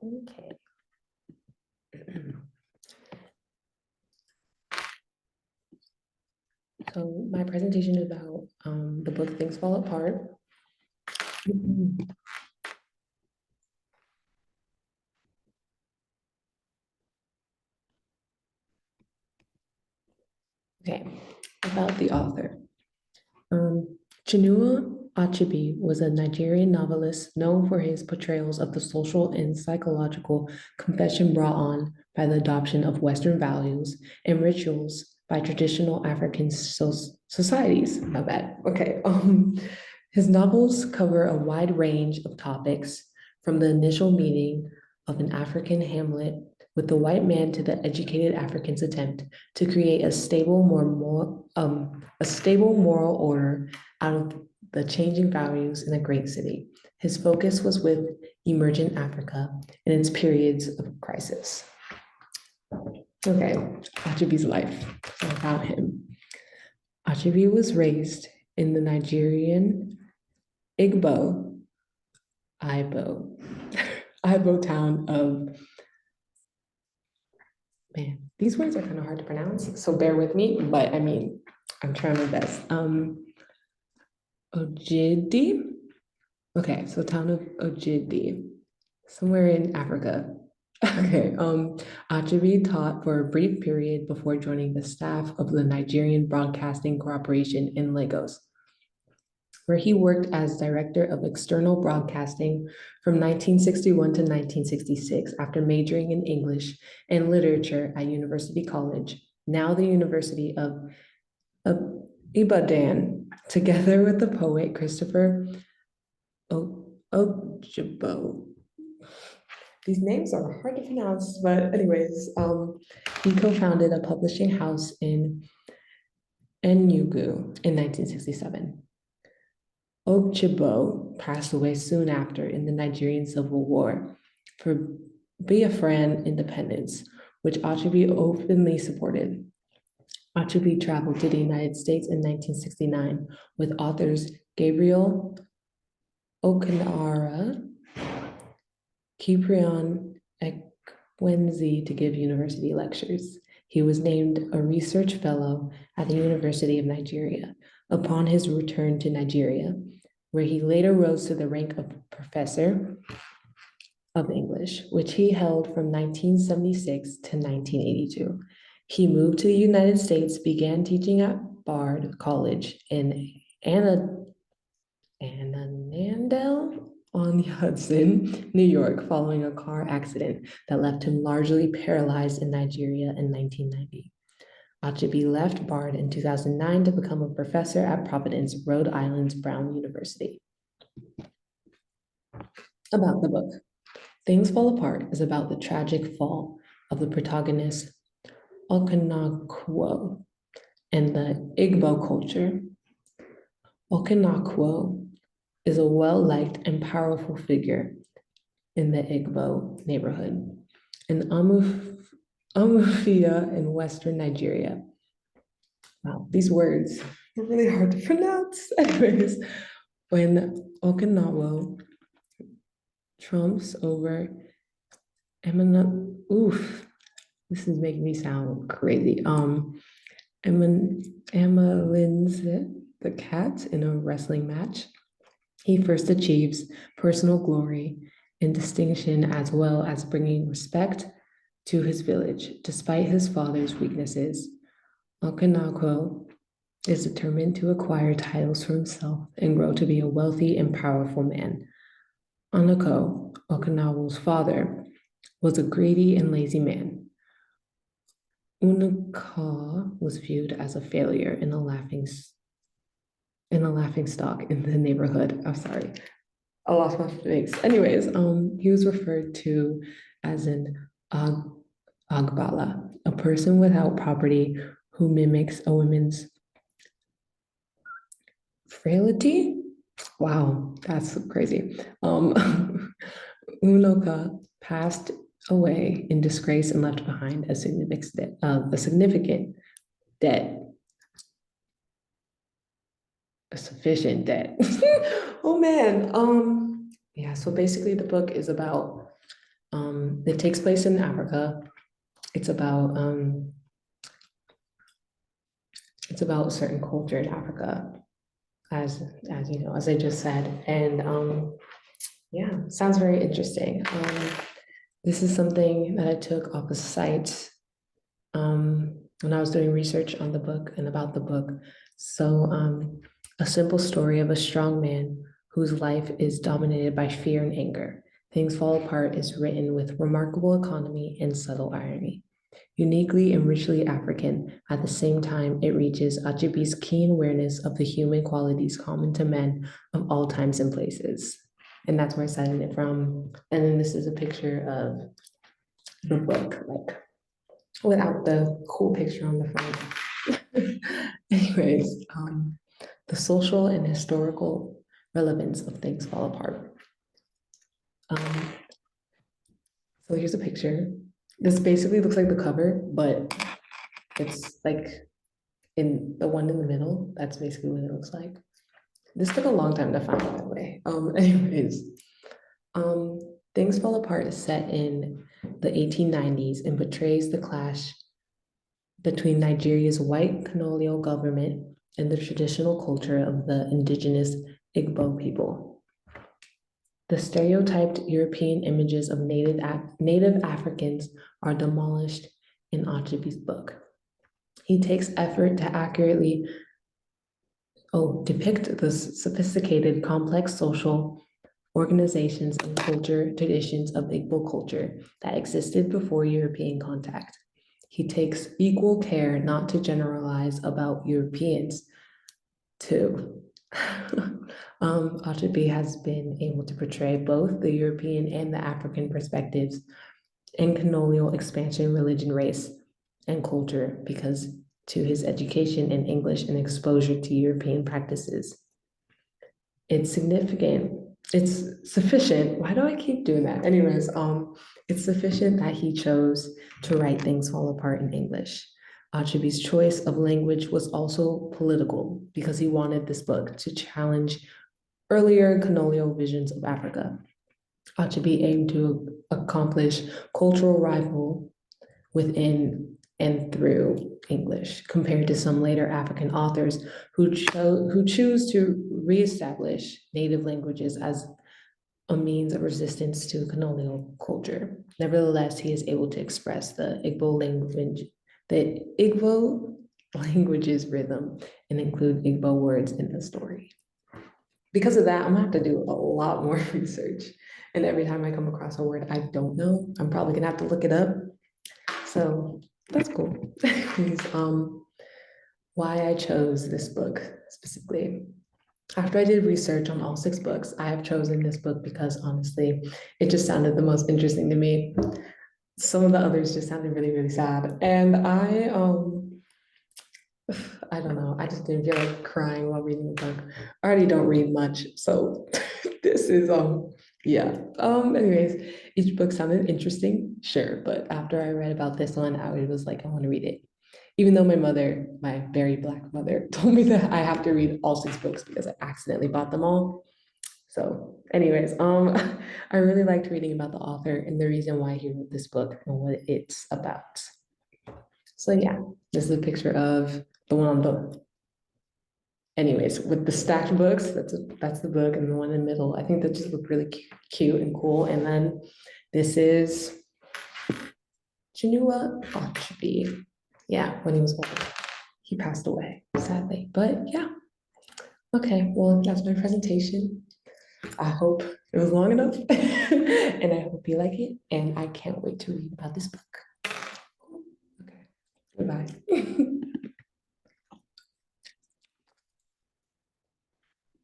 Okay. So my presentation is about the book Things Fall Apart. Okay, about the author. Chinua Achebe was a Nigerian novelist known for his portrayals of the social and psychological confession brought on by the adoption of Western values and rituals by traditional African societies. My bad. Okay. His novels cover a wide range of topics, from the initial meeting of an African hamlet with the white man to the educated African's attempt to create a stable, a stable moral order out of the changing values in a great city. His focus was with emergent Africa and its periods of crisis. Okay, Achebe's life, about him. Achebe was raised in the Nigerian Igbo town of, man, these words are kind of hard to pronounce, so bear with me, but I mean, I'm trying my best. Ojidi. Okay, so town of Ojidi, somewhere in Africa. Okay, Achebe taught for a brief period before joining the staff of the Nigerian Broadcasting Corporation in Lagos, where he worked as director of external broadcasting from 1961 to 1966 after majoring in English and literature at University College, now the University of Ibadan, together with the poet Christopher Ojabo. These names are hard to pronounce, but anyways, he co-founded a publishing house in Enugu in 1967. Ojabo passed away soon after in the Nigerian Civil War for Biafran independence, which Achebe openly supported. Achebe traveled to the United States in 1969 with authors Gabriel Okanara, Cyprian Ekwenzi to give university lectures. He was named a research fellow at the University of Nigeria upon his return to Nigeria, where he later rose to the rank of professor of English, which he held from 1976 to 1982. He moved to the United States, began teaching at Bard College in Annandale on the Hudson, New York, following a car accident that left him largely paralyzed in Nigeria in 1990. Achebe left Bard in 2009 to become a professor at Providence, Rhode Island's Brown University. About the book. Things Fall Apart is about the tragic fall of the protagonist Okanakwo and the Igbo culture. Okanakwo is a well-liked and powerful figure in the Igbo neighborhood, in Amufia in Western Nigeria. Wow, these words are really hard to pronounce. Anyways, when Okinawa trumps over this is making me sound crazy. Amalin's the cat in a wrestling match. He first achieves personal glory and distinction, as well as bringing respect to his village, despite his father's weaknesses. Okanako is determined to acquire titles for himself and grow to be a wealthy and powerful man. Onako, Okinawa's father, was a greedy and lazy man. Unaka was viewed as a failure in a laughing stock in the neighborhood. I'm sorry, I lost my face. Anyways, he was referred to as an agbala, a person without property who mimics a woman's frailty. Wow, that's crazy. Unoka passed away in disgrace and left behind a significant debt, a sufficient debt. Oh man. Yeah, so basically the book is about It takes place in Africa. It's about a certain culture in Africa, as you know, as I just said. And yeah, sounds very interesting. This is something that I took off a site when I was doing research on the book and about the book. So, a simple story of a strong man whose life is dominated by fear and anger. Things Fall Apart is written with remarkable economy and subtle irony. Uniquely and richly African, at the same time, it reaches Achebe's keen awareness of the human qualities common to men of all times and places. And that's where I cited it from. And then this is a picture of the book, like without the cool picture on the front. Anyways, the social and historical relevance of Things Fall Apart. So here's a picture. This basically looks like the cover, but it's like in the one in the middle, that's basically what it looks like. This took a long time to find, by the way. Anyways, Things Fall Apart is set in the 1890s and portrays the clash between Nigeria's white colonial government and the traditional culture of the indigenous Igbo people. The stereotyped European images of native Africans are demolished in Achebe's book. He takes effort to accurately depict the sophisticated, complex social organizations and culture traditions of Igbo culture that existed before European contact. He takes equal care not to generalize about Europeans too. Achebe has been able to portray both the European and the African perspectives in colonial expansion, religion, race, and culture because to his education in English and exposure to European practices. It's significant. It's sufficient. Why do I keep doing that? Anyways, it's sufficient that he chose to write Things Fall Apart in English. Achebe's choice of language was also political because he wanted this book to challenge earlier colonial visions of Africa. Achebe aimed to accomplish cultural rival within and through English, compared to some later African authors who choose to reestablish native languages as a means of resistance to colonial culture. Nevertheless, he is able to express the Igbo language's rhythm and include Igbo words in the story. Because of that, I'm gonna have to do a lot more research. And every time I come across a word I don't know, I'm probably gonna have to look it up. So that's cool. Why I chose this book specifically. After I did research on all 6 books, I have chosen this book because honestly, it just sounded the most interesting to me. Some of the others just sounded really, really sad. And I don't know, I just didn't feel like crying while reading the book. I already don't read much, so this is yeah. Anyways, each book sounded interesting, sure, but after I read about this one, I was like, I want to read it. Even though my mother, my very Black mother, told me that I have to read all 6 books because I accidentally bought them all. So, anyways, I really liked reading about the author and the reason why he wrote this book and what it's about. So yeah, this is a picture of the one on the, anyways, with the stacked books, that's the book, and the one in the middle, I think that just look really cute and cool. And then this is Chinua Achebe. Yeah, when he was old. He passed away, sadly. But yeah. Okay, well, that's my presentation. I hope it was long enough and I hope you like it. And I can't wait to read about this book.